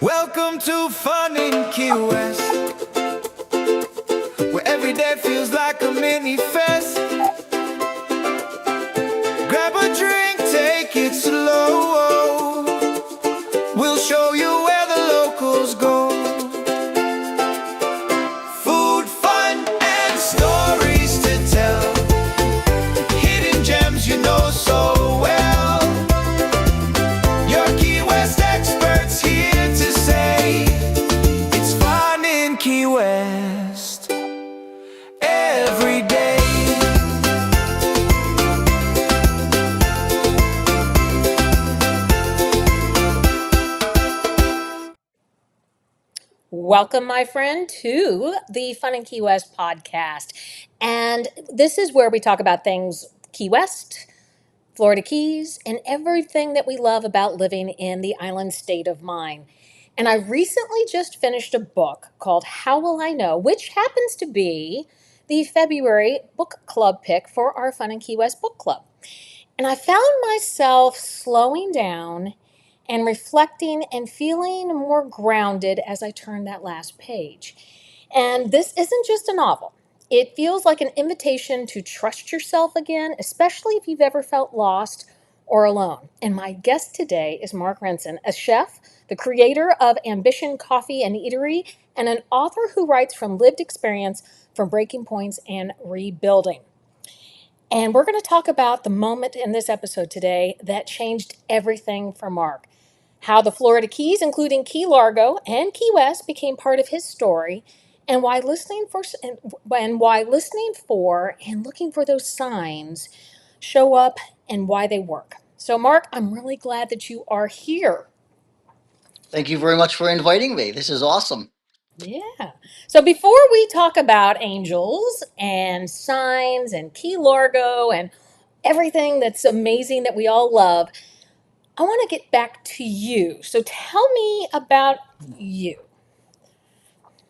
Welcome to Fun in Key West, where every day feels like a mini fest. Grab a drink, take it slow. We'll show you where the locals go. Food, fun, and stories to tell. Hidden gems you know so well. Your Key West experts here to say it's fun in Key West every day. Welcome, my friend, to the Fun in Key West podcast. And this is where we talk about things Key West, Florida Keys, and everything that we love about living in the island state of mind. And I recently just finished a book called How Will I Know, which happens to be the February book club pick for our Fun in Key West book club. And I found myself slowing down and reflecting and feeling more grounded as I turned that last page. And this isn't just a novel. It feels like an invitation to trust yourself again, especially if you've ever felt lost or alone. And my guest today is Marc Renson, a chef, the creator of Ambition Coffee and Eatery, and an author who writes from lived experience, from breaking points and rebuilding. And we're going to talk about the moment in this episode today that changed everything for Marc. How the Florida Keys, including Key Largo and Key West, became part of his story, and why listening for and looking for those signs show up and why they work. So, Marc, I'm really glad that you are here. Thank you very much for inviting me. This is awesome. Yeah. So before we talk about angels and signs and Key Largo and everything that's amazing that we all love, I want to get back to you. So tell me about you.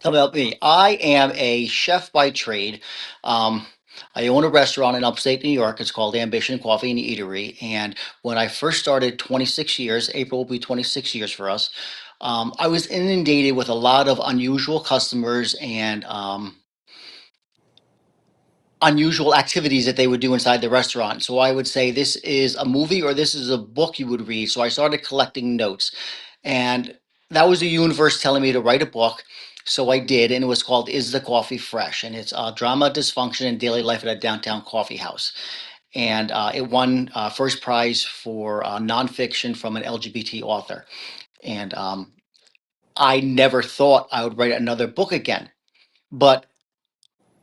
Tell me about me. I am a chef by trade. Um, I own a restaurant in upstate New York. It's called Ambition Coffee and Eatery. And when I first started 26 years, April will be 26 years for us, I was inundated with a lot of unusual customers and unusual activities that they would do inside the restaurant. So I would say this is a movie or this is a book you would read. So I started collecting notes. And that was the universe telling me to write a book. So I did, and it was called Is the Coffee Fresh? And it's Drama, Dysfunction, and Daily Life at a Downtown Coffee House. And it won first prize for nonfiction from an LGBT author. And I never thought I would write another book again. But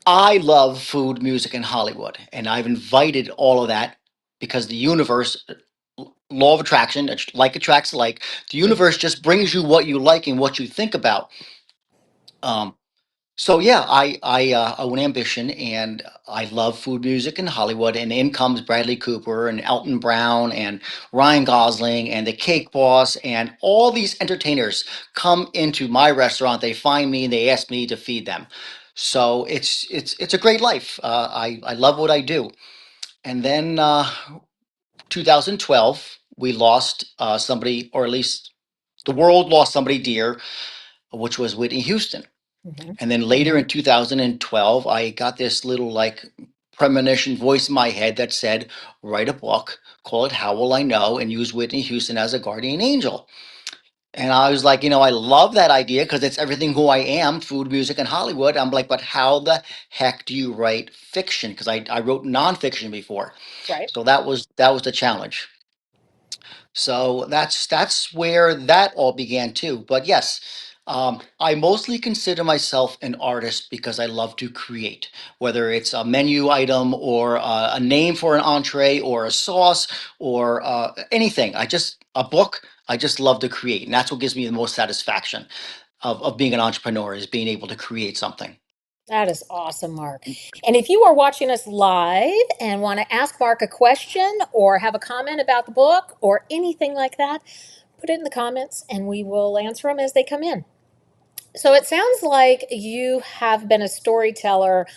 I love food, music, and Hollywood, and I've invited all of that because the universe, law of attraction, like attracts like. The universe just brings you what you like and what you think about. Um, so yeah, I own Ambition, and I love food, music, and Hollywood. And in comes Bradley Cooper and Elton Brown and Ryan Gosling and the Cake Boss and all these entertainers come into my restaurant. They find me and they ask me to feed them. So it's a great life. I love what I do. And then 2012, we lost somebody, or at least the world lost somebody dear, which was Whitney Houston. Mhm. And then later in 2012, I got this little like premonition voice in my head that said, write a book, call it How Will I Know, and use Whitney Houston as a guardian angel. And I was like, I love that idea because it's everything who I am, food, music, and Hollywood. I'm like, but how the heck do you write fiction? Because I wrote nonfiction before. Right. So that was the challenge. So that's where that all began too. But yes, I mostly consider myself an artist because I love to create, whether it's a menu item or a name for an entree or a sauce or anything. A book. I just love to create, and that's what gives me the most satisfaction of being an entrepreneur is being able to create something. That is awesome, Marc. And if you are watching us live and want to ask Marc a question or have a comment about the book or anything like that, put it in the comments and we will answer them as they come in. So it sounds like you have been a storyteller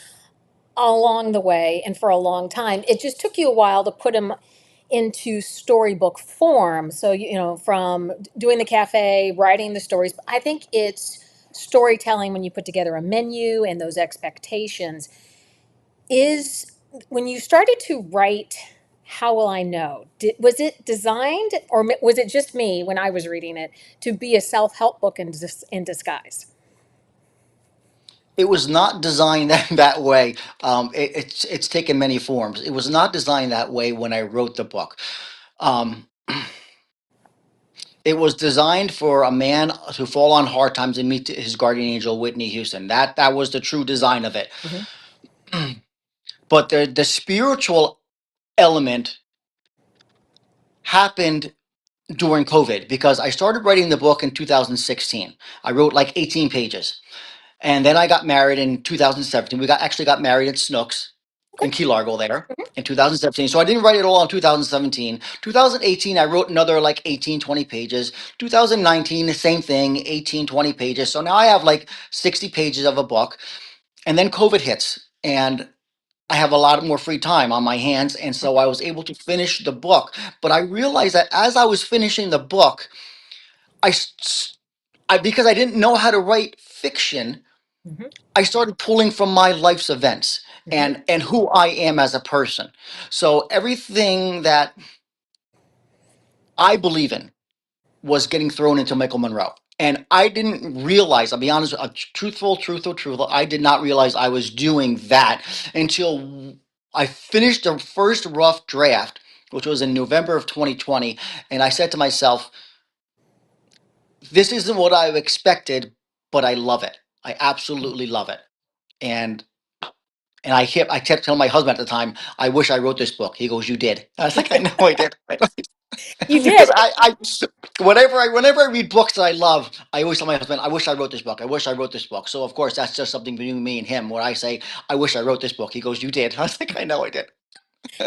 along the way and for a long time. It just took you a while to put them into storybook form. So, from doing the cafe, writing the stories, I think it's storytelling when you put together a menu and those expectations. Is when you started to write, How Will I Know? Was it designed, or was it just me when I was reading it, to be a self help book in disguise? It was not designed that way. It's taken many forms. It was not designed that way when I wrote the book. Um, it was designed for a man to fall on hard times and meet his guardian angel, Whitney Houston. That was the true design of it. Hmm. But the spiritual element happened during COVID because I started writing the book in 2016. I wrote like 18 pages. And then I got married in 2017. We got married at Snooks Okay. in Key Largo there Hmm. in 2017. So I didn't write it all in 2017. 2018, I wrote another like 18, 20 pages. 2019, the same thing, 18, 20 pages. So now I have like 60 pages of a book. And then COVID hits and I have a lot more free time on my hands. And so I was able to finish the book. But I realized that as I was finishing the book, I, s- because I didn't know how to write fiction, Hmm. I started pulling from my life's events Hmm. and who I am as a person. So everything that I believe in was getting thrown into Michael Monroe. And I didn't realize, I'll be honest, truthful, I did not realize I was doing that until I finished the first rough draft, which was in November of 2020. And I said to myself, this isn't what I expected, but I love it. I absolutely love it. And I kept telling my husband at the time, I wish I wrote this book. He goes, you did. I was like, I know I did. You Because did. whenever I read books that I love, I always tell my husband, I wish I wrote this book. I wish I wrote this book. So of course that's just something between me and him where I say, I wish I wrote this book. He goes, you did. I was like, I know I did.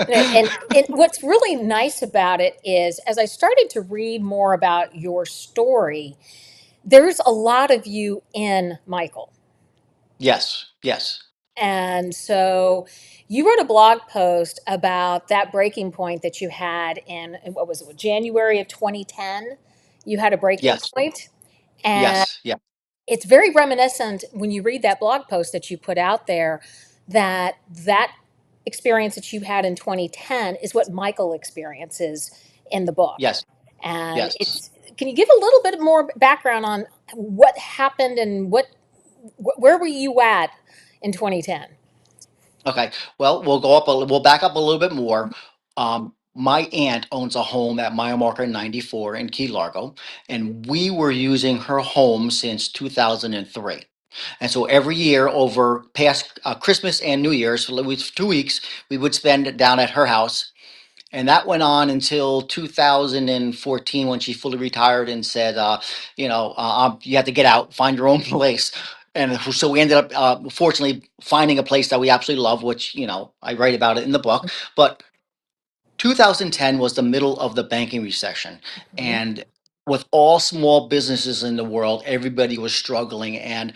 And what's really nice about it is, as I started to read more about your story, there's a lot of you in Michael. Yes, yes, And so you wrote a blog post about that breaking point that you had in, what was it, January of 2010? You had a breaking yes, point, and yes, yeah, it's very reminiscent when you read that blog post that you put out there, that experience that you had in 2010 is what Michael experiences in the book. yes, And yes. it's, can you give a little bit more background on what happened and where were you at in 2010? Okay. Well, we'll back up a little bit more. My aunt owns a home at mile marker 94 in Key Largo, and we were using her home since 2003. And so every year over past Christmas and New Year's, for 2 weeks, we would spend it down at her house. And that went on until 2014 when she fully retired and said, you have to get out, find your own place. And so we ended up, fortunately, finding a place that we absolutely love, which, I write about it in the book. But 2010 was the middle of the banking recession. Mhm. And with all small businesses in the world, everybody was struggling. And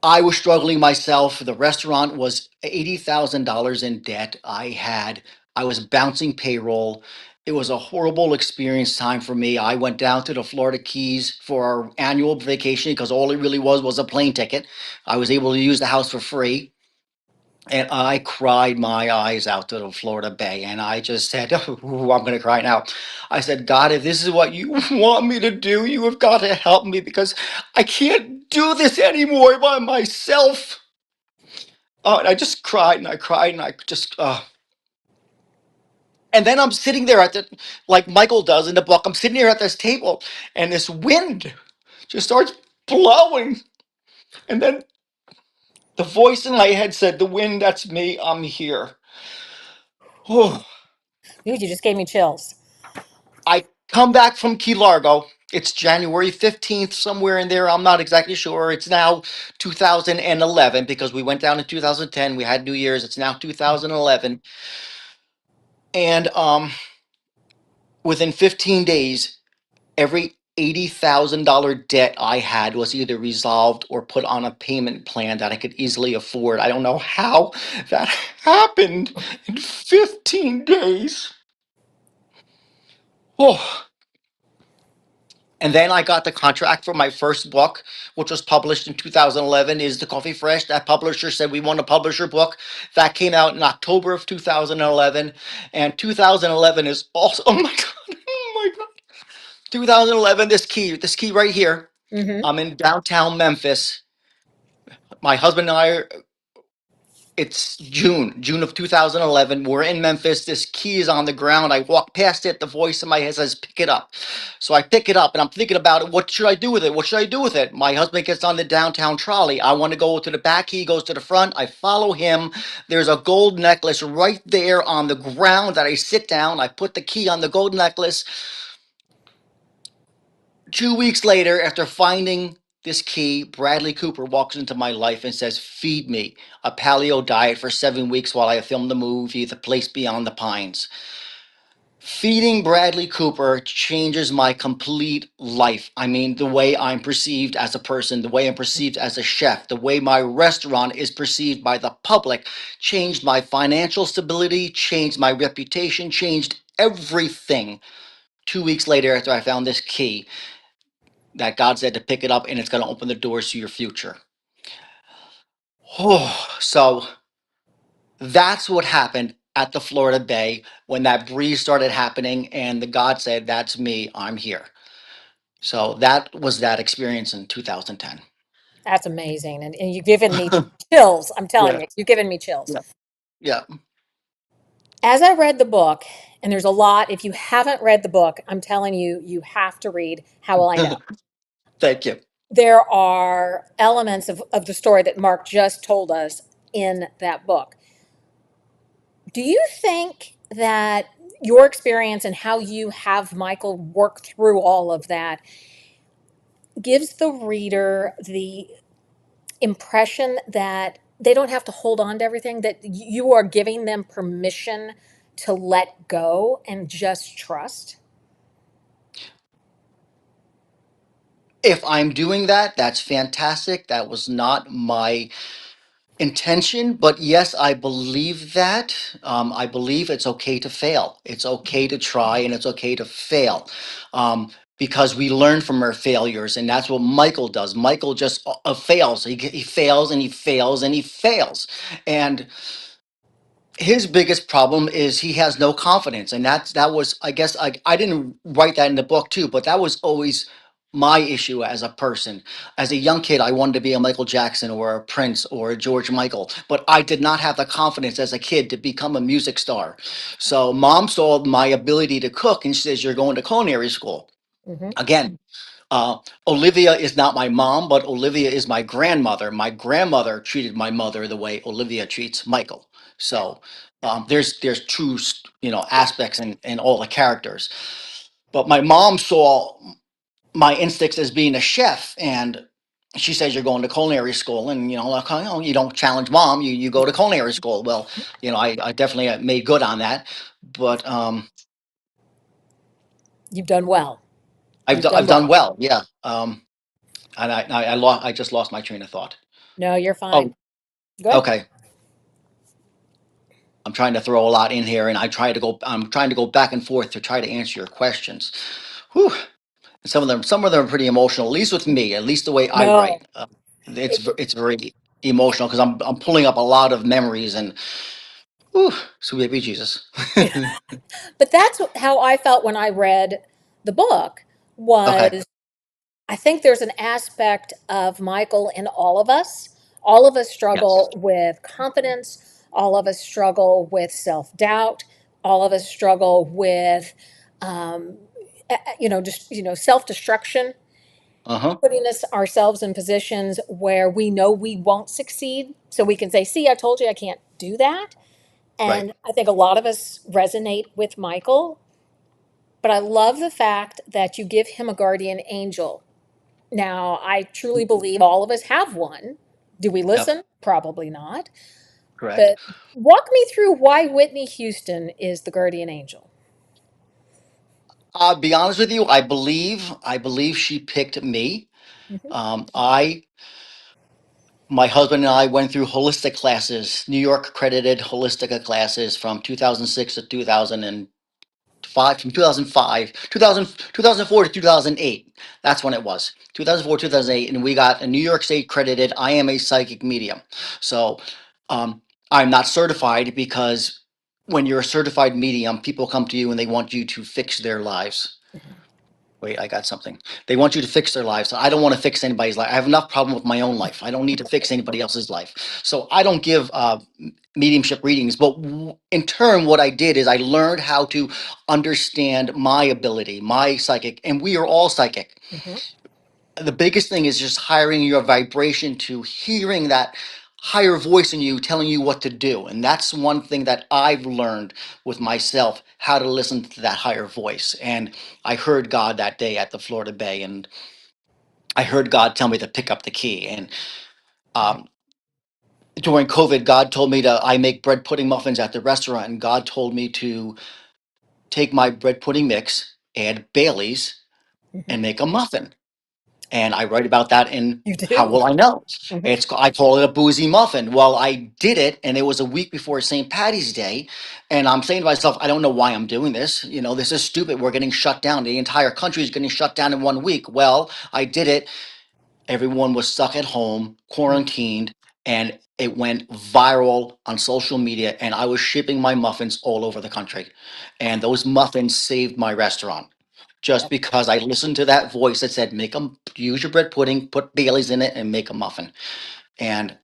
I was struggling myself. The restaurant was $80,000 in debt. I was bouncing payroll. It was a horrible experience time for me. I went down to the Florida Keys for our annual vacation because all it really was a plane ticket. I was able to use the house for free. And I cried my eyes out to the Florida Bay. And I just said, oh, I'm going to cry now. I said, God, if this is what you want me to do, you have got to help me because I can't do this anymore by myself. And I just cried and I cried and I just, and then I'm sitting there like Michael does in the book, I'm sitting here at this table and this wind just starts blowing. And then the voice in my head said, the wind, that's me, I'm here. Dude, you just gave me chills. I come back from Key Largo. It's January 15th, somewhere in there. I'm not exactly sure. It's now 2011 because we went down in 2010. We had New Year's. It's now 2011. And within 15 days, every $80,000 debt I had was either resolved or put on a payment plan that I could easily afford. I don't know how that happened in 15 days. Oh, and then I got the contract for my first book, which was published in 2011. Is the Coffee Fresh? That publisher said we want to publish your book. That came out in October of 2011, and 2011 is also. Oh my god! Oh my god! 2011. This key right here. Mm-hmm. I'm in downtown Memphis. My husband and I, it's June of 2011. We're in Memphis. This key is on the ground. I walk past it. The voice in my head says, pick it up. So I pick it up and I'm thinking about it. What should I do with it? What should I do with it? My husband gets on the downtown trolley. I want to go to the back. He goes to the front. I follow him. There's a gold necklace right there on the ground that I sit down. I put the key on the gold necklace. 2 weeks later, after finding this key, Bradley Cooper walks into my life and says, feed me a paleo diet for 7 weeks while I film the movie The Place Beyond the Pines. Feeding Bradley Cooper changes my complete life. I mean, the way I'm perceived as a person, the way I'm perceived as a chef, the way my restaurant is perceived by the public, changed my financial stability, changed my reputation, changed everything. 2 weeks later, after I found this key, that God said to pick it up and it's going to open the doors to your future. Oh, so that's what happened at the Florida Bay when that breeze started happening and the God said, that's me, I'm here. So that was that experience in 2010. That's amazing. And you've given me chills. I'm telling Yeah, you, you've given me chills. yeah, yeah. As I read the book, and there's a lot, if you haven't read the book, I'm telling you, you have to read How Will I Know? Thank you. There are elements of the story that Mark just told us in that book. Do you think that your experience and how you have Michael work through all of that gives the reader the impression that they don't have to hold on to everything, that you are giving them permission to let go and just trust? If I'm doing that, that's fantastic. That was not my intention, but yes, I believe that. I believe it's okay to fail. It's okay to try and it's okay to fail. Because we learn from our failures, and that's what Michael does. Michael just fails. He fails and he fails and he fails. And his biggest problem is he has no confidence, and that was, I guess, I didn't write that in the book too, but that was always my issue as a person. As a young kid, I wanted to be a Michael Jackson or a Prince or a George Michael, but I did not have the confidence as a kid to become a music star. So mom saw my ability to cook and she says, you're going to culinary school. Hmm. Again, Olivia is not my mom, but Olivia is my grandmother. My grandmother treated my mother the way Olivia treats Michael. Yeah. So there's true aspects in all the characters. But my mom saw my instincts as being a chef, and she says you're going to culinary school, and like, oh, you don't challenge mom, you go to culinary school. Well, I definitely made good on that, but You've done well. You've done I've done well. well, yeah. And I just lost my train of thought. No, you're fine. Oh, Good. okay. I'm trying to throw a lot in here, and I'm trying to go back and forth to try to answer your questions. Whew. Some of them are pretty emotional, at least with me, at least the way I No. write. It's very emotional because I'm pulling up a lot of memories and whew, sweet baby Jesus. But that's how I felt when I read the book. Okay. Was I think there's an aspect of Michael in all of us. All of us Yes. struggle with confidence. All of us struggle with self-doubt. All of us struggle with, um, just self-destruction, Uh-huh. putting us ourselves in positions where we know we won't succeed, so we can say, "See, I told you I can't do that." Right. And I think a lot of us resonate with Michael, but I love the fact that you give him a guardian angel. Now, I truly believe all of us have one. Do we Yep. listen? Probably not. Correct. But walk me through why Whitney Houston is the guardian angel. I'll be honest with you, I believe she picked me. Hmm. I My husband and I went through holistic classes, New York accredited holistic classes from 2006 to 2015. from 2005, 2004 to 2008. That's when it was. 2004, 2008. And we got a New York State credited I am a psychic medium. So um, I'm not certified because when you're a certified medium, people come to you and they want you to fix their lives. Mhm. Wait, I got something. They want you to fix their lives. I don't want to fix anybody's life. I have enough problem with my own life. I don't need to fix anybody else's life. So I don't give mediumship readings. But in turn, what I did is I learned how to understand my ability, my psychic, and we are all psychic. Mhm. The biggest thing is just hiring your vibration to hearing that higher voice in you telling you what to do. And that's one thing that I've learned with myself, how to listen to that higher voice. And I heard God that day at the Florida Bay, and I heard God tell me to pick up the key. And Mhm. um, during COVID, God told me to, I make bread pudding muffins at the restaurant, and God told me to take my bread pudding mix, add Bailey's, Mhm. and make a muffin. And I write about that in You How do. Will I Know? Mhm. It's I call it a boozy muffin. Well, I did it, and it was a week before St. Patty's Day, and I'm saying to myself, I don't know why I'm doing this. You know, this is stupid. We're getting shut down. The entire country is getting shut down in 1 week. Well, I did it. Everyone was stuck at home, Mhm. quarantined, and it went viral on social media. And I was shipping my muffins all over the country, and those muffins saved my restaurant just Yep. because I listened to that voice that said, make them use your bread pudding, put Bailey's in it, and make a muffin. And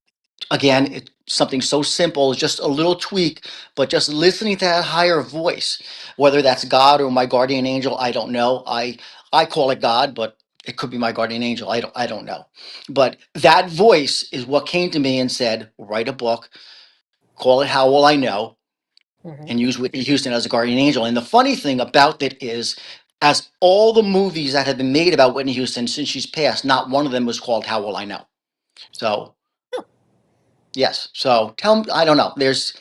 again, it's something so simple, just a little tweak, but just listening to that higher voice, whether that's God or my guardian angel, I don't know. I call it God, but it could be my guardian angel. I don't know. But that voice is what came to me and said, write a book, call it How Will I Know, Mhm. and use Whitney Houston as a guardian angel. And the funny thing about it is, as all the movies that have been made about Whitney Houston since she's passed, not one of them was called How Will I Know. So Oh. yes. So tell me, I don't know. There's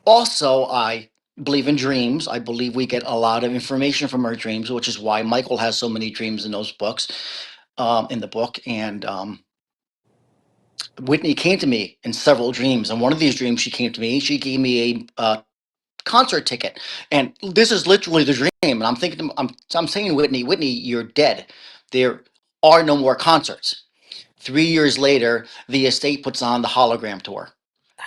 also, I believe in dreams. I believe we get a lot of information from our dreams, which is why Michael has so many dreams in those books, in the book. And Whitney came to me in several dreams. And one of these dreams, she came to me. She gave me a concert ticket, and this is literally the dream. And I'm thinking, I'm saying, Whitney, Whitney, you're dead. There are no more concerts. 3 years later, the estate puts on the hologram tour.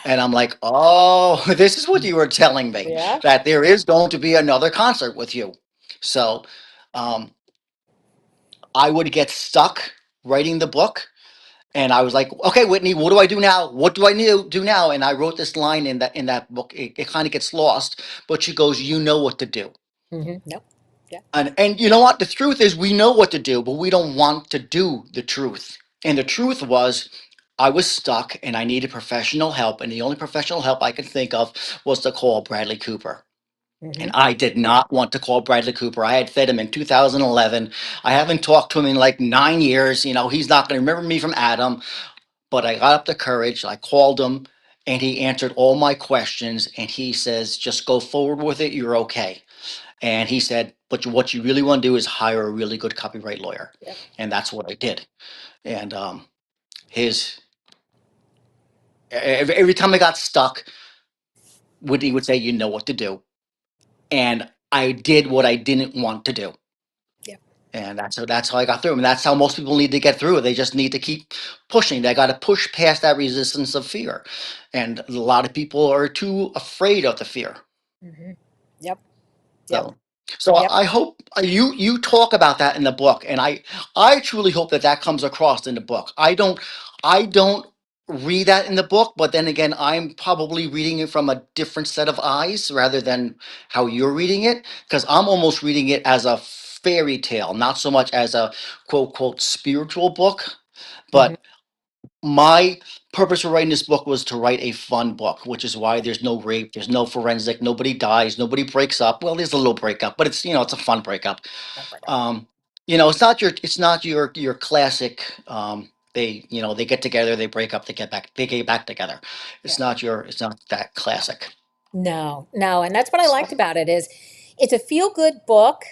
And I'm like, oh, this is what you were telling me, Yeah. that there is going to be another concert with you. So um, I would get stuck writing the book. And I was like, okay, Whitney, what do I do now? What do I do now? And I wrote this line in that book. It kind of gets lost, but she goes, you know what to do. Mhm. Nope. Yeah. And you know what? The truth is, we know what to do, but we don't want to do the truth. And the truth was, I was stuck and I needed professional help. And the only professional help I could think of was to call Bradley Cooper. And Mhm. I did not want to call Bradley Cooper. I had fed him in 2011. I haven't talked to him in like 9 years. You know, he's not going to remember me from Adam. But I got up the courage. I called him and he answered all my questions. And he says, just go forward with it. You're okay. And he said, but what you really want to do is hire a really good copyright lawyer. Yep. And that's what I did. And his every time I got stuck, Whitney would say, you know what to do. And I did what I didn't want to do. Yep. And that's how I got through. And that's how most people need to get through it. They just need to keep pushing. They got to push past that resistance of fear. And a lot of people are too afraid of the fear. Mhm. Yep. Yep. So, so Yep. I hope you talk about that in the book, and I truly hope that that comes across in the book. I don't read that in the book, but then again, I'm probably reading it from a different set of eyes rather than how you're reading it, because I'm almost reading it as a fairy tale, not so much as a quote quote spiritual book. Mhm. But my purpose for writing this book was to write a fun book, which is why there's no rape, there's no forensic, nobody dies, nobody breaks up. Well, there's a little breakup, but it's it's a fun breakup. Don't break up. Um, it's not your classic. They get together, they break up, they get back together. Yeah. It's not that classic. No. No. And that's what I So, liked about it is it's a feel good book.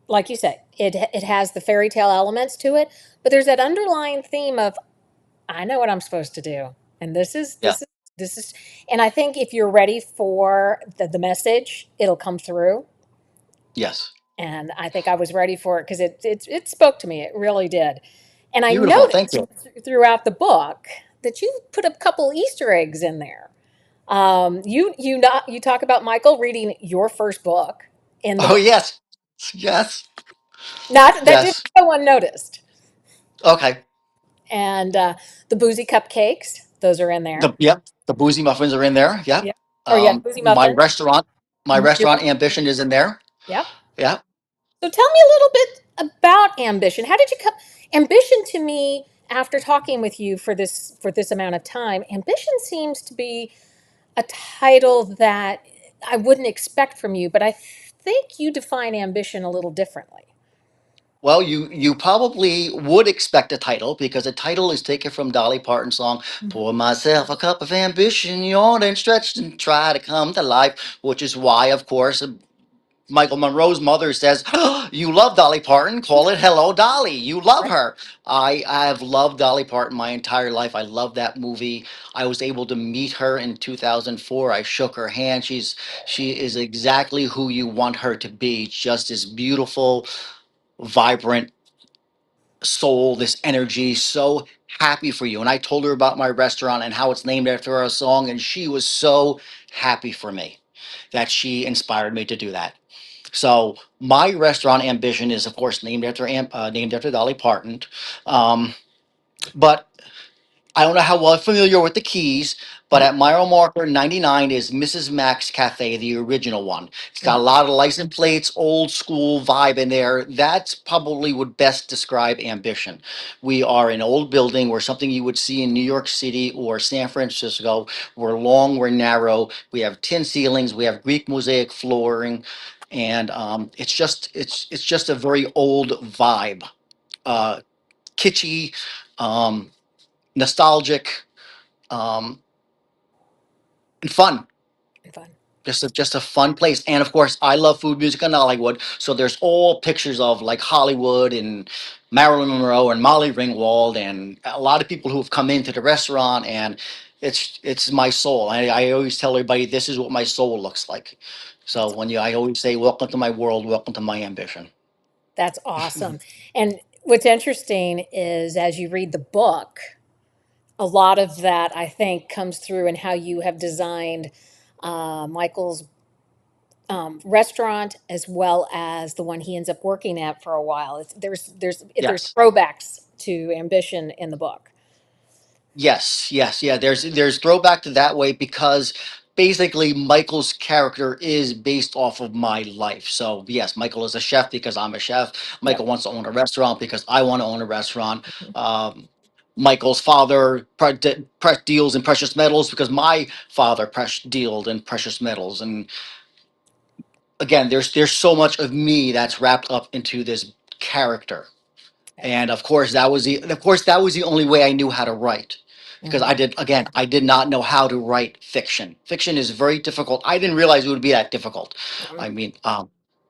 Like you say, it has the fairy tale elements to it, but there's that underlying theme of I know what I'm supposed to do. And yeah, this is and I think if you're ready for the message, it'll come through. Yes. And I think I was ready for it because it spoke to me. It really did. And I Beautiful. Thank noticed you. throughout the book that you put a couple Easter eggs in there. You talk about Michael reading your first book in the Oh, book. yes. Yes. Not that didn't Yes. go unnoticed. Okay. And the boozy cupcakes, those are in there. Yep. The boozy muffins are in there. Yep. Yeah. Or yeah, boozy My muffins. restaurant, my Your restaurant restaurant. ambition is in there. Yep. Yep. So tell me a little bit about ambition. How did you come? Ambition to me, after talking with you for this amount of time, ambition seems to be a title that I wouldn't expect from you, but I think you define ambition a little differently. Well, you probably would expect a title because a title is taken from Dolly Parton's song "Pour Myself a Cup of Ambition, Yawn and Stretch and Try to Come to Life," which is why, of course, Michael Monroe's mother says, "Oh, you love Dolly Parton, call it Hello Dolly. You love Right. her." I have loved Dolly Parton my entire life. I love that movie. I was able to meet her in 2004. I shook her hand. She is exactly who you want her to be. Just as beautiful, vibrant soul, this energy, so happy for you. And I told her about my restaurant and how it's named after a song, and she was so happy for me that she inspired me to do that. So my restaurant ambition is, of course, named after Dolly Parton. Um, but I don't know how well familiar with the Keys, but Mhm. at Mile Marker 99 is Mrs. Mack's Cafe, the original one. It's got a Mhm. lot of license plates, old school vibe in there. That's probably would best describe ambition. We are an old building. We're something you would see in New York City or San Francisco. We're long, we're narrow. We have tin ceilings. We have Greek mosaic flooring, and it's just a very old vibe, uh, kitschy, um, nostalgic, um, and fun. Fun. Just a fun place. And of course, I love food, music, and Hollywood. So there's all pictures of like Hollywood and Marilyn Monroe and Molly Ringwald and a lot of people who have come into the restaurant. And it's my soul. I always tell everybody this is what my soul looks like. So That's when I always say, "Welcome to my world, welcome to my ambition." that's awesome. And what's interesting is as you read the book, a lot of that I think comes through in how you have designed Michael's restaurant as well as the one he ends up working at for a while. There's Yes. throwbacks to ambition in the book. Yes, yes, yeah. There's throwback to that way because basically Michael's character is based off of my life. So yes, Michael is a chef because I'm a chef. Yep. Michael wants to own a restaurant because I want to own a restaurant. Michael's father deals in precious metals because my father dealed in precious metals. And again, there's so much of me that's wrapped up into this character. And of course that was the only way I knew how to write because Mhm. I did not know how to write fiction. Fiction is very difficult. I didn't realize it would be that difficult. I mean,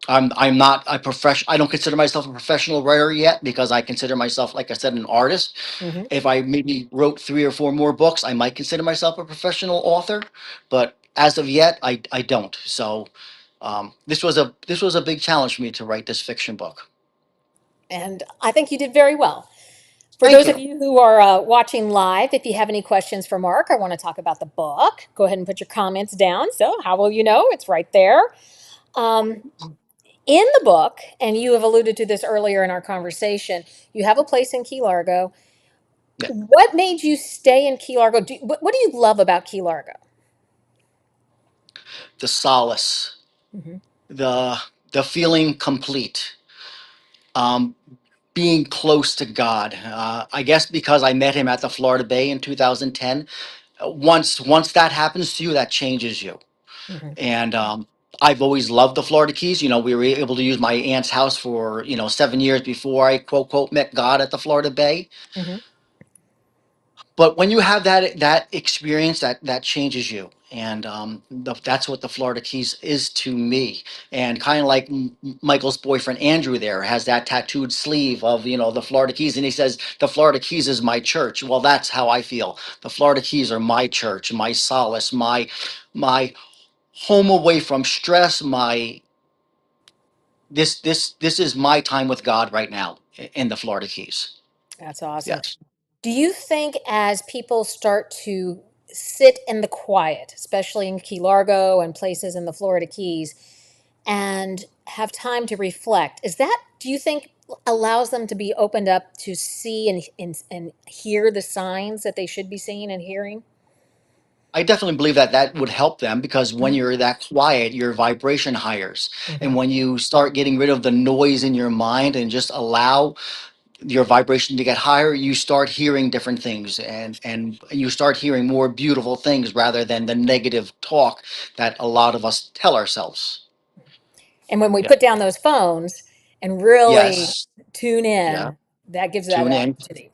I'm not a profession. I don't consider myself a professional writer yet because I consider myself, like I said, an artist. Mhm. If I maybe wrote 3 or 4 more books, I might consider myself a professional author. But as of yet, I don't. So this was a big challenge for me to write this fiction book. And I think you did very well. For Thank those of you. you who are watching live, if you have any questions for Mark or want to talk about the book, go ahead and put your comments down. So, how will you know? It's right there. Um, in the book, and you have alluded to this earlier in our conversation, you have a place in Key Largo. Yeah. What made you stay in Key Largo? What do you love about Key Largo? The solace, Hmm. the feeling complete, um, being close to God. I guess because I met him at the Florida Bay in 2010. Once that happens to you, that changes you. Hmm. And I've always loved the Florida Keys. You know, we were able to use my aunt's house for 7 years before I quote met God at the Florida Bay. Hmm. But when you have that experience, that changes you, and that's what the Florida Keys is to me. And kind of like Michael's boyfriend Andrew there has that tattooed sleeve of the Florida Keys, and he says the Florida Keys is my church. Well, that's how I feel. The Florida Keys are my church, my solace, my home away from stress, my this is my time with God right now in the Florida Keys. That's awesome. Yes. Do you think as people start to sit in the quiet, especially in Key Largo and places in the Florida Keys, and have time to reflect, is that, do you think, allows them to be opened up to see and hear the signs that they should be seeing and hearing? I definitely believe that that would help them because when Mhm. you're that quiet, your vibration higher. And Mhm. when you start getting rid of the noise in your mind and just allow your vibration to get higher, you start hearing different things and you start hearing more beautiful things rather than the negative talk that a lot of us tell ourselves. And when we Yeah. put down those phones and really Yes. tune Yeah. in, that gives that Tune in. opportunity.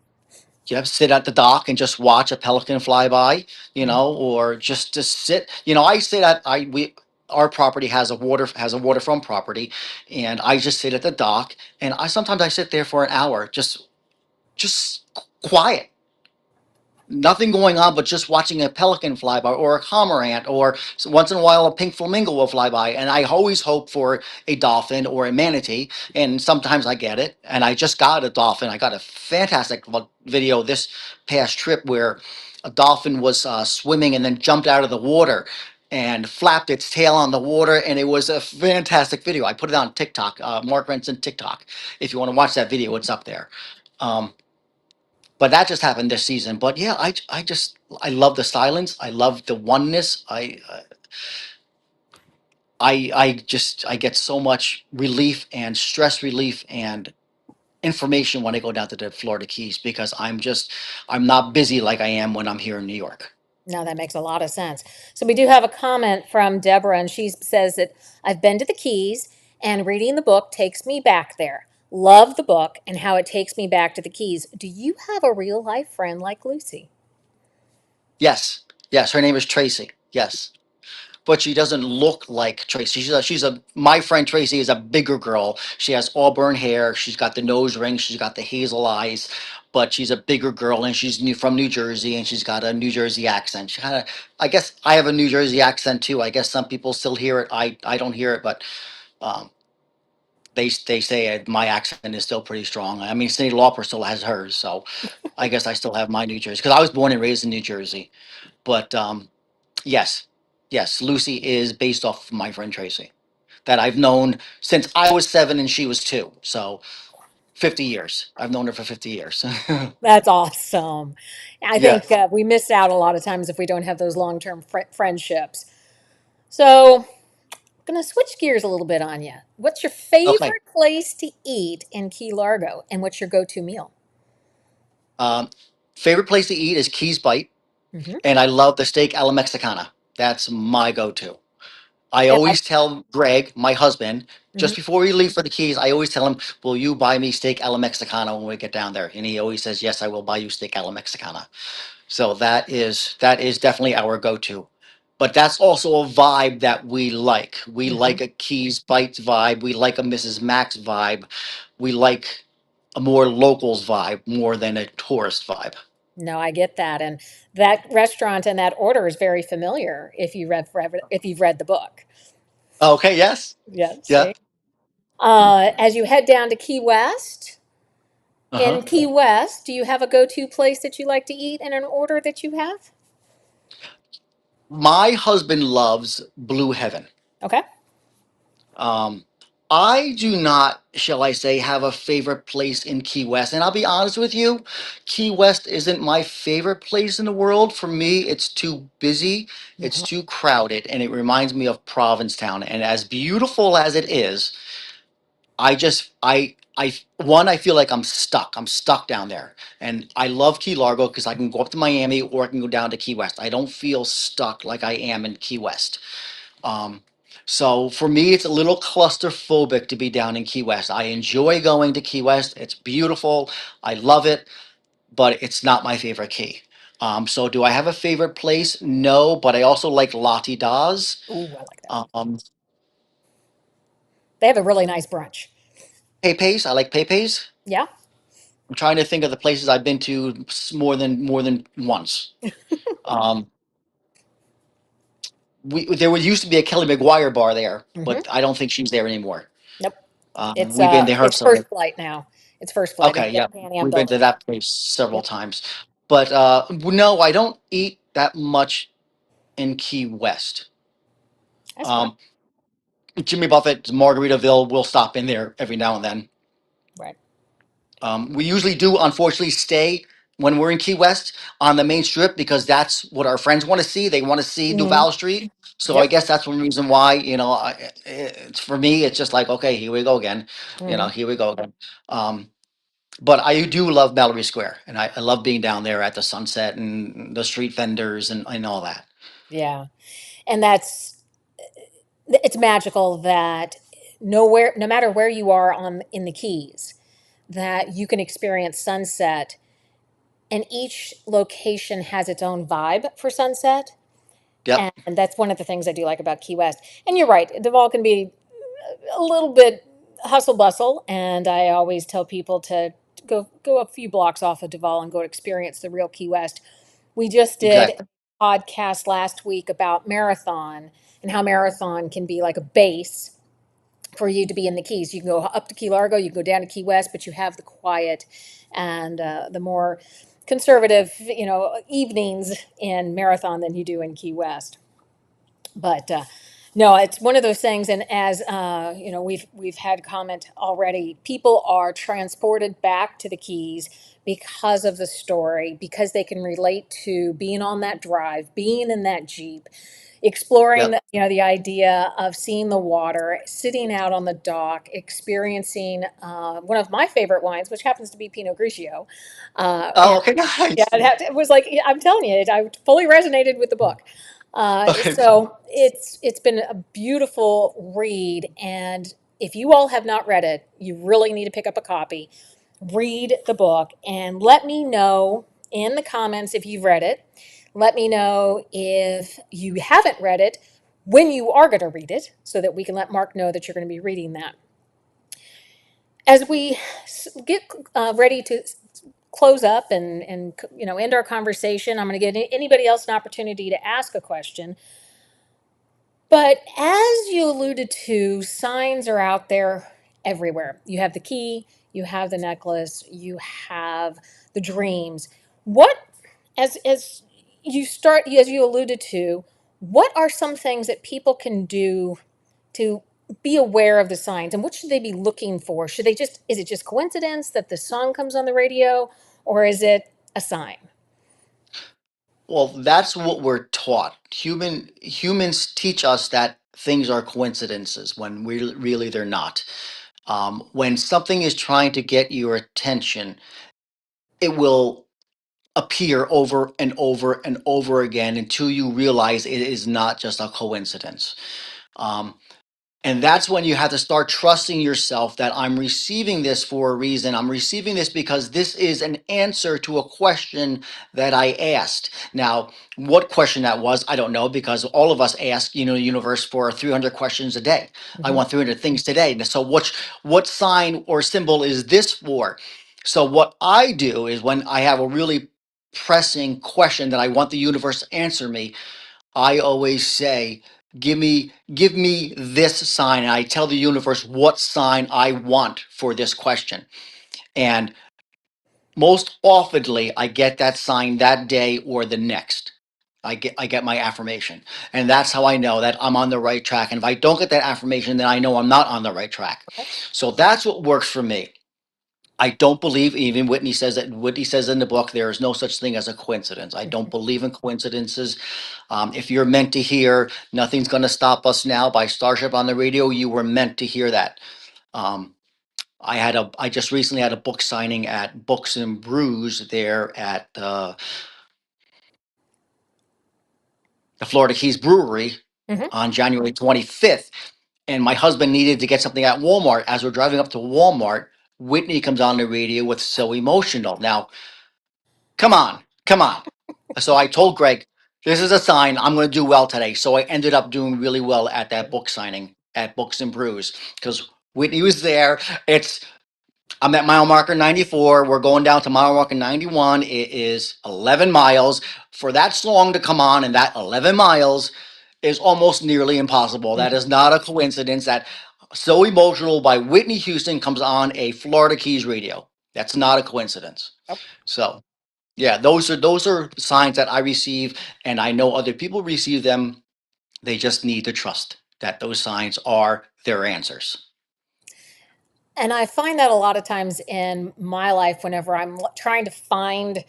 Yep, sit at the dock and just watch a pelican fly by, Mhm. or just to sit. I sit at I we our property has a waterfront property, and I just sit at the dock, and I sometimes I sit there for an hour, just quiet, nothing going on but just watching a pelican fly by or a cormorant or once in a while a pink flamingo will fly by, and I always hope for a dolphin or a manatee, and sometimes I get it, and I just got a dolphin. I got a fantastic video this past trip where a dolphin was swimming and then jumped out of the water and flapped its tail on the water, and it was a fantastic video. I put it on TikTok, Marc Renson TikTok. If you want to watch that video, it's up there. um, but that just happened this season. But yeah, I love the silence. I love the oneness. I get so much relief and stress relief and information when I go down to the Florida Keys because I'm not busy like I am when I'm here in New York. No, that makes a lot of sense. So we do have a comment from Deborah, and she says that I've been to the Keys, and reading the book takes me back there. Love the book and how it takes me back to the Keys. Do you have a real life friend like Lucy? Yes, yes. Her name is Tracy. Yes. But she doesn't look like Tracy. My friend Tracy is a bigger girl. She has auburn hair. She's got the nose ring. She's got the hazel eyes, but she's a bigger girl and she's from New Jersey and she's got a New Jersey accent. She kind of, I guess I have a New Jersey accent too. I guess some people still hear it. I don't hear it, but um, they say my accent is still pretty strong. I mean, Cyndi Lauper still has hers, so I guess I still have my New Jersey because I was born and raised in New Jersey. But yes, yes, Lucy is based off of my friend Tracy that I've known since I was 7 and she was 2. So 50 years. I've known her for 50 years. That's awesome. I think Yes. we miss out a lot of times if we don't have those long term friendships. So, I'm going to switch gears a little bit on you. What's your Okay. favorite place to eat in Key Largo, and what's your go to meal? Um, Favorite place to eat is Keys Bite, Hmm. and I love the steak a la Mexicana. That's my go-to. I And I, always tell Greg, my husband, just mhm. before we leave for the Keys, I always tell him, "Will you buy me steak a la Mexicana when we get down there?" And he always says, "Yes, I will buy you steak a la Mexicana." So that is definitely our go-to. But that's also a vibe that we like. We Hmm. like a Keys Bites vibe. We like a Mrs. Max vibe. We like a more locals vibe more than a tourist vibe. No, I get that, and that restaurant and that order is very familiar if you've read the book. Okay, yes. Yeah, Yeah. see. As you head down to Key West, Uh-huh. in Key West, do you have a go-to place that you like to eat and an order that you have? My husband loves Blue Heaven. Okay. Um, I do not, shall I say, have a favorite place in Key West. And I'll be honest with you, Key West isn't my favorite place in the world. For me, it's too busy, it's Mhm. too crowded, and it reminds me of Provincetown. And as beautiful as it is, I feel like I'm stuck. I'm stuck down there. And I love Key Largo because I can go up to Miami or I can go down to Key West. I don't feel stuck like I am in Key West. Um, so for me, it's a little claustrophobic to be down in Key West. I enjoy going to Key West. It's beautiful. I love it, but it's not my favorite key. So do I have a favorite place? No, but I also like Lottie Dawes. Ooh, I like that. Um, They have a really nice brunch. Pepe's. I like Pepe's. Yeah. I'm trying to think of the places I've been to more than once. Um, there used to be a Kelly McGuire bar there, Hmm. but I don't think she's there anymore. Nope. We've been there. It's Sorry. first flight now. It's first flight in Okay, yeah, we've been Panhandle. to that place several Yep, times, but no, I don't eat that much in Key West. that's fine. Um, Jimmy Buffett's Margaritaville, we'll stop in there every now and then. Right. We usually do, unfortunately, stay when we're in Key West on the main strip because that's what our friends want to see. They want to see Hmm. Duval Street. So I Yep. guess that's one reason why, it's for me, it's just like, okay, here we go again. Hmm. Here we go again. Um, but I do love Mallory Square and I love being down there at the sunset and the street vendors and all that. Yeah, and it's magical that no matter where you are on in the Keys, that you can experience sunset, and each location has its own vibe for sunset. Yep, And that's one of the things I do like about Key West. And you're right, Duval can be a little bit hustle bustle, and I always tell people to go a few blocks off of Duval and go experience the real Key West. We just did exactly. a podcast last week about Marathon and how Marathon can be like a base for you to be in the Keys. You can go up to Key Largo, you can go down to Key West, but you have the quiet and the more conservative, evenings in Marathon than you do in Key West. But no, it's one of those things. And as we've had comment already. People are transported back to the Keys because of the story, because they can relate to being on that drive, being in that Jeep, exploring Yep. the idea of seeing the water, sitting out on the dock, experiencing one of my favorite wines, which happens to be Pinot Grigio. Oh, And okay, yeah, nice. it was like, I'm telling you, I fully resonated with the book. Okay. So it's been a beautiful read, and if you all have not read it, you really need to pick up a copy. Read the book and let me know in the comments if you've read it. Let me know if you haven't read it, when you are going to read it, so that we can let Mark know that you're going to be reading that. As we get ready to close up and end our conversation, I'm going to give anybody else an opportunity to ask a question. But as you alluded to, signs are out there everywhere. You have the key, you have the necklace, you have the dreams. What, as as you alluded to, what are some things that people can do to be aware of the signs, and what should they be looking for? Is it just coincidence that the song comes on the radio, or is it a sign? Well, that's what we're taught. Humans teach us that things are coincidences when really they're not. When something is trying to get your attention, it will appear over and over and over again until you realize it is not just a coincidence. Um, And that's when you have to start trusting yourself that I'm receiving this for a reason. I'm receiving this because this is an answer to a question that I asked. Now, what question that was, I don't know, because all of us ask, the universe for 300 questions a day. I Hmm. want 300 things today. So what sign or symbol is this for? So what I do is when I have a really pressing question that I want the universe to answer me, I always say, give me this sign. And I tell the universe what sign I want for this question. And most oftenly, I get that sign that day or the next. I get my affirmation. And that's how I know that I'm on the right track. And if I don't get that affirmation, then I know I'm not on the right track. Okay. So that's what works for me. I don't believe, even Whitney says in the book, there is no such thing as a coincidence. I don't believe in coincidences. If you're meant to hear "Nothing's Gonna Stop Us Now" by Starship on the radio, you were meant to hear that. Um, I just recently had a book signing at Books and Brews there at the Florida Keys Brewery Hmm. on January 25th, and my husband needed to get something at Walmart. As we're driving up to Walmart, Whitney comes on the radio with "So Emotional." Now, come on, come on. So I told Greg, this is a sign I'm going to do well today. So I ended up doing really well at that book signing at Books and Brews because Whitney was there. I'm at mile marker 94. We're going down to mile marker 91. It is 11 miles. For that song to come on and that 11 miles is almost nearly impossible. That is not a coincidence. That So Emotional by Whitney Houston comes on a Florida Keys radio. That's not a coincidence. Oh, So yeah, those are signs that I receive, and I know other people receive them. They just need to trust that those signs are their answers. and I find that a lot of times in my life, whenever I'm trying to find,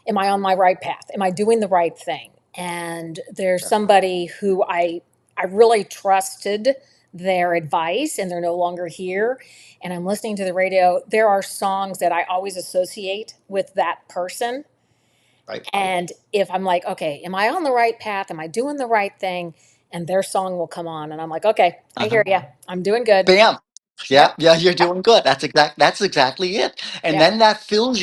am I on my right path? Am I doing the right thing? And there's somebody who I really trusted their advice and they're no longer here. And I'm listening to the radio. There are songs that I always associate with that person. Right. And if I'm like, okay, am I on the right path? Am I doing the right thing? And their song will come on, and I'm like, okay, I Uh-huh. hear you. I'm doing good. Bam. Yeah, Yep. yeah, you're doing good. That's exactly it. And Yeah. then that fills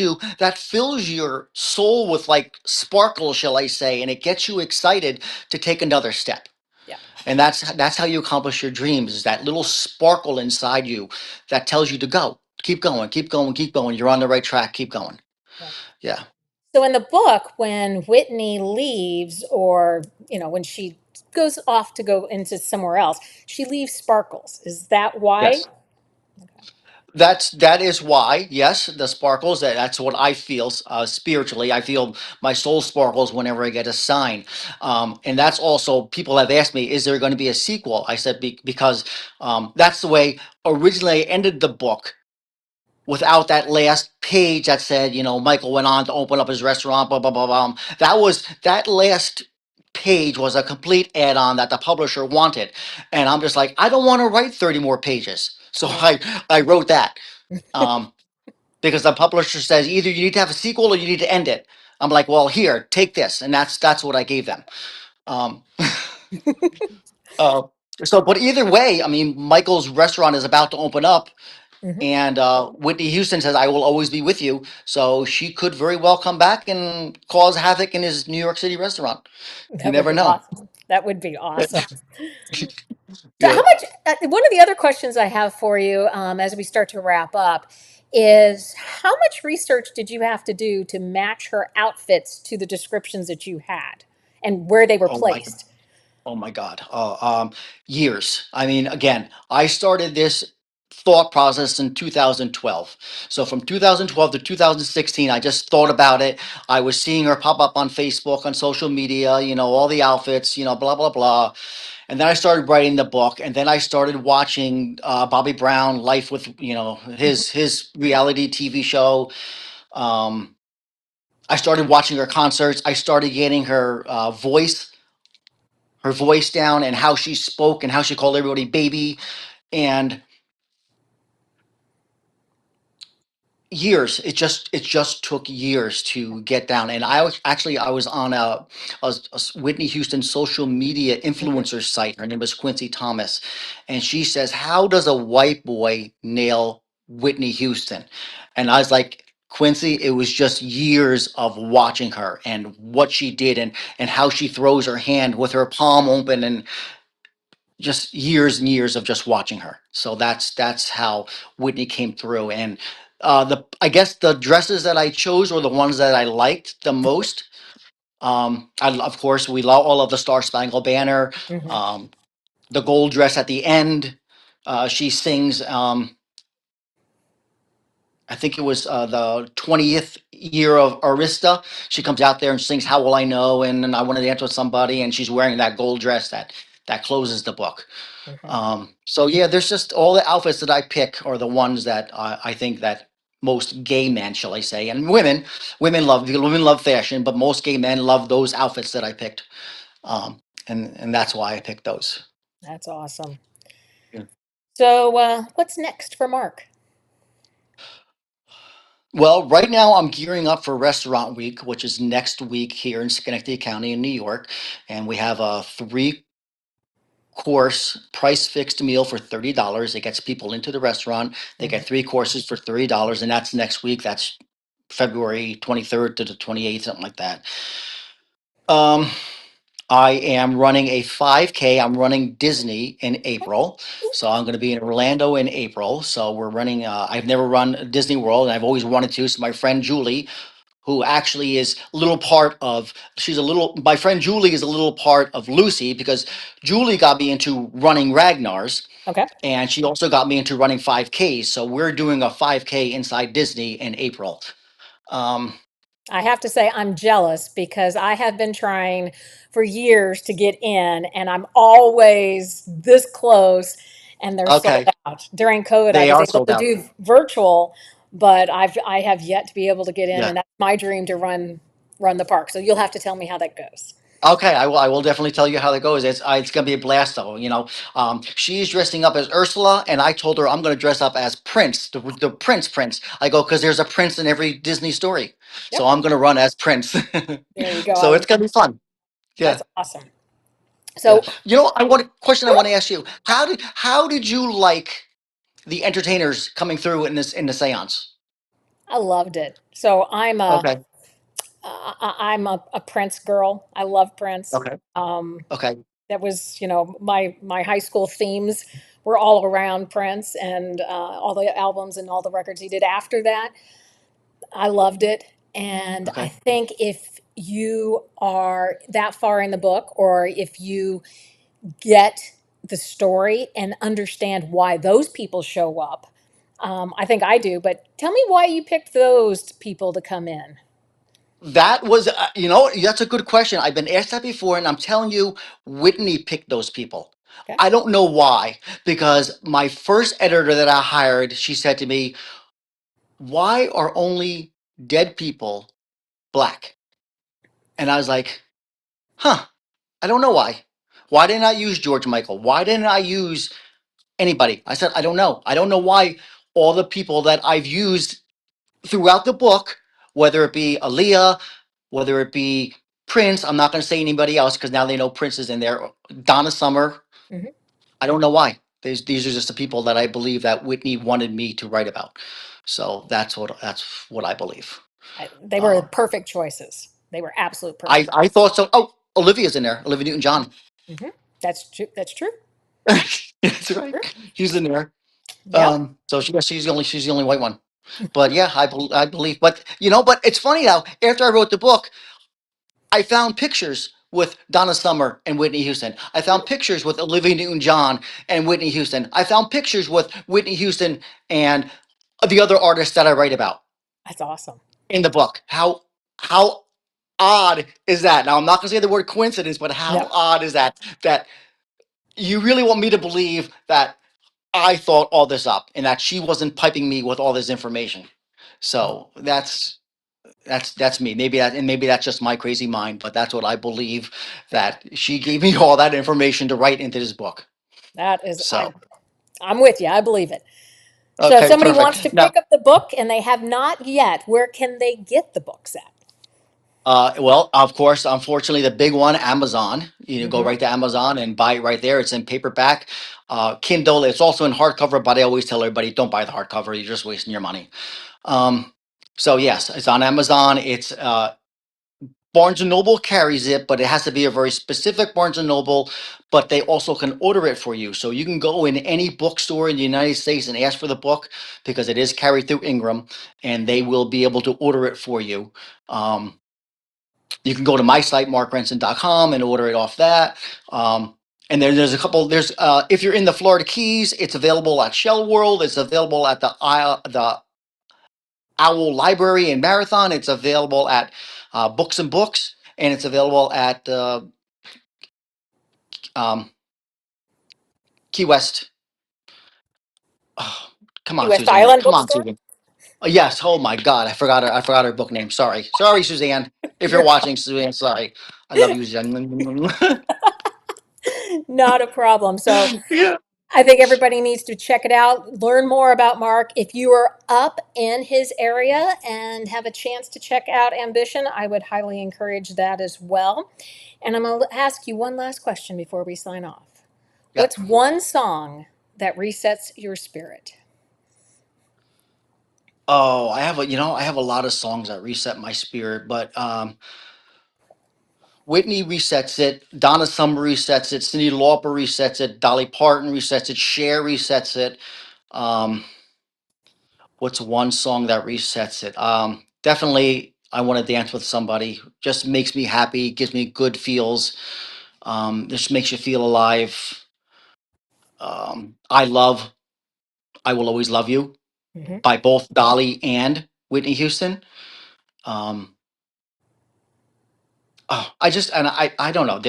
your soul with like sparkle, shall I say, and it gets you excited to take another step. Yeah. And that's how you accomplish your dreams, is that little sparkle inside you that tells you to go. Keep going, keep going, keep going. You're on the right track. Keep going. Yeah. Yeah. So in the book, when Whitney leaves, or when she goes off to go into somewhere else, she leaves Sparkles. Is that why? Yes. That is why, yes, the sparkles. That's what I feel spiritually. I feel my soul sparkles whenever I get a sign, and that's also, people have asked me, is there going to be a sequel? I said, because that's the way originally I ended the book, without that last page that said, Michael went on to open up his restaurant, blah blah blah blah. That last page was a complete add-on that the publisher wanted, and I'm just like, I don't want to write 30 more pages, so Yeah. I wrote that, um, because the publisher says either you need to have a sequel or you need to end it. I'm like, well, here, take this, and that's what I gave them. Um, uh, but either way, I mean, Michael's restaurant is about to open up, Hmm. and Whitney Houston says, "I will always be with you." So she could very well come back and cause havoc in his New York City restaurant. You That would never be know. awesome. That would be awesome. So, how Yeah. much? One of the other questions I have for you, as we start to wrap up, is how much research did you have to do to match her outfits to the descriptions that you had, and where they were Oh my. placed? Oh my God. Years. I mean, again, I started this thought process in 2012. So from 2012 to 2016, I just thought about it. I was seeing her pop up on Facebook, on social media, all the outfits, blah, blah, blah. And then I started writing the book, and then I started watching Bobby Brown, Life with, Mhm. his reality TV show. Um, I started watching her concerts. I started getting her voice down, and how she spoke and how she called everybody baby. And years, it just took years to get down. And I was on a Whitney Houston social media Mhm. influencer site. Her name was Quincy Thomas, and she says, how does a white boy nail Whitney Houston? And I was like, Quincy, it was just years of watching her and what she did, and how she throws her hand with her palm open, and just years and years of just watching her. So that's how Whitney came through. And the I guess the dresses that I chose were the ones that I liked the most. Of course, we love all of the Star Spangled Banner, Mhm. um, the gold dress at the end. She sings. I think it was the 20th year of Arista. She comes out there and sings "How Will I Know," and I Want to Dance with Somebody, and she's wearing that gold dress that closes the book. Mhm. So yeah, there's just all the outfits that I pick are the ones that I think that most gay men, shall I say, and women love fashion, but most gay men love those outfits that I picked, and that's why I picked those. That's awesome. Yeah. So, what's next for Mark? Well, right now I'm gearing up for Restaurant Week, which is next week here in Schenectady County in New York, and we have a three-course price fixed meal for $30. It gets people into the restaurant. They Mhm. get three courses for $30, and that's next week. That's February 23rd to the 28th, something like that. Um, I am running a 5K. I'm running Disney in April. So I'm going to be in Orlando in April. So we're running, I've never run Disney World, and I've always wanted to. So my friend Julie, who actually is a little part of, she's a little, my friend Julie is a little part of Lucy, because Julie got me into running Ragnar's, Okay. and she also got me into running 5Ks. So we're doing a 5K inside Disney in April. Um, I have to say I'm jealous because I have been trying for years to get in and I'm always this close and they're sold okay, out. During COVID I they was are able sold to out. do virtual, but I have yet to be able to get in Yeah. and that's my dream to run the park. So you'll have to tell me how that goes. Okay, I will. I will definitely tell you how that goes. It's gonna be a blast, though. She's dressing up as Ursula, and I told her I'm gonna dress up as Prince, the Prince. I go because there's a prince in every Disney story, so Yep. I'm gonna run as Prince. There you go. So it's gonna be fun. That's Yeah, awesome. yeah. So I want a question. I want to ask you. How did you like the entertainers coming through in the seance? I loved it. So Okay. I'm a Prince girl. I love Prince. Okay. Um, Okay. that was, my high school themes were all around Prince and all the albums and all the records he did after that. I loved it. And I Okay. think if you are that far in the book, or if you get the story and understand why those people show up, I think I do. But tell me why you picked those people to come in. That was, that's a good question. I've been asked that before, and I'm telling you, Whitney picked those people. Okay. I don't know why, because my first editor that I hired, she said to me, "Why are only dead people black?" And I was like, "Huh, I don't know why. Why didn't I use George Michael? Why didn't I use anybody?" I said, "I don't know. I don't know why all the people that I've used throughout the book, whether it be Aaliyah, whether it be Prince, I'm not going to say anybody else because now they know Prince is in there. Donna Summer, Hmm. I don't know why. These are just the people that I believe that Whitney wanted me to write about. So that's what I believe. They were Uh, perfect choices. They were absolute I perfect. I thought so. Oh, Olivia's in there. Olivia Newton-John. Hmm. That's true. That's true. That's right. True. She's in there. Yep. So she's the only white one. But yeah, I believe. But it's funny now. After I wrote the book, I found pictures with Donna Summer and Whitney Houston. I found pictures with Olivia Newton-John and Whitney Houston. I found pictures with Whitney Houston and the other artists that I write about That's awesome. in the book. How odd is that? Now I'm not going to say the word coincidence, but how No, odd is that? That you really want me to believe that I thought all this up and that she wasn't piping me with all this information. So that's me. Maybe that's just my crazy mind, but that's what I believe, that she gave me all that information to write into this book. that is So I'm with you. I believe it. So if okay, somebody wants to perfect. Now, pick up the book and they have not yet, where can they get the books at? well, of course, unfortunately, the big one, Amazon. You go Hmm. right to Amazon and buy it right there. It's in paperback, Kindle. It's also in hardcover, but I always tell everybody, don't buy the hardcover. You're just wasting your money. Um, so yes, it's on Amazon. It's Barnes and Noble carries it, but it has to be a very specific Barnes and Noble. But they also can order it for you, so you can go in any bookstore in the United States and ask for the book because it is carried through Ingram, and they will be able to order it for you. Um, you can go to my site, marcrenson.com, and order it off that. And there's a couple. If you're in the Florida Keys, it's available at Shell World. It's available at the Owl Library in Marathon. It's available at Books and Books, and it's available at um, Key West. Oh, come Key on, West Suzanne. Island Come on, Bookstore. Suzanne. Oh, yes. Oh my God, I forgot her book name. Sorry, Suzanne. If you're You're watching, Suzanne, sorry. I love you, Suzanne. not a problem. So Yeah. I think everybody needs to check it out, learn more about Mark. If you are up in his area and have a chance to check out Ambition, I would highly encourage that as well. And I'm going to ask you one last question before we sign off. Yeah. What's one song that resets your spirit? Oh, I have a lot of songs that reset my spirit, but Whitney resets it, Donna Summer resets it, Cyndi Lauper resets it, Dolly Parton resets it, Cher resets it. Um, what's one song that resets it? Definitely. I want to dance with somebody. Just makes me happy, gives me good feels. Just makes you feel alive. I love I Will Always Love You Hmm. by both Dolly and Whitney Houston. Um, I just and I don't know.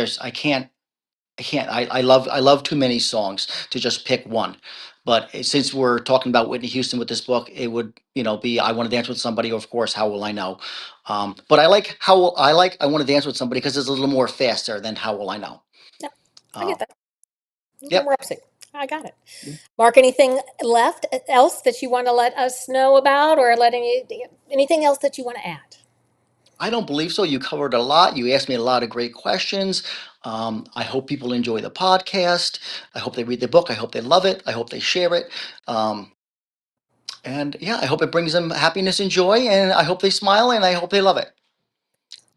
I love too many songs to just pick one. But since we're talking about Whitney Houston with this book, it would be I Want to Dance with Somebody, or of course How Will I Know. But I Want to Dance with Somebody because it's a little more faster than How Will I Know. Yeah, I Uh, get that. A little yep. more upset. I got it. Mark, anything left else that you want to let us know about, or anything else that you want to add? I don't believe so. You covered a lot. You asked me a lot of great questions. I hope people enjoy the podcast. I hope they read the book. I hope they love it. I hope they share it. And yeah, I hope it brings them happiness and joy. And I hope they smile and I hope they love it.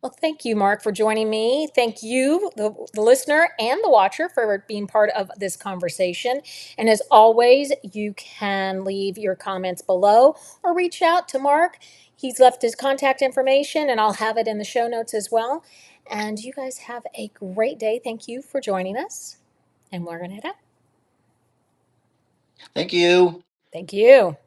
Well, thank you, Mark, for joining me. Thank you, the listener and the watcher, for being part of this conversation. And as always, you can leave your comments below or reach out to Mark. He's left his contact information, and I'll have it in the show notes as well. And you guys have a great day. Thank you for joining us. And we're going to head out. Thank you. Thank you.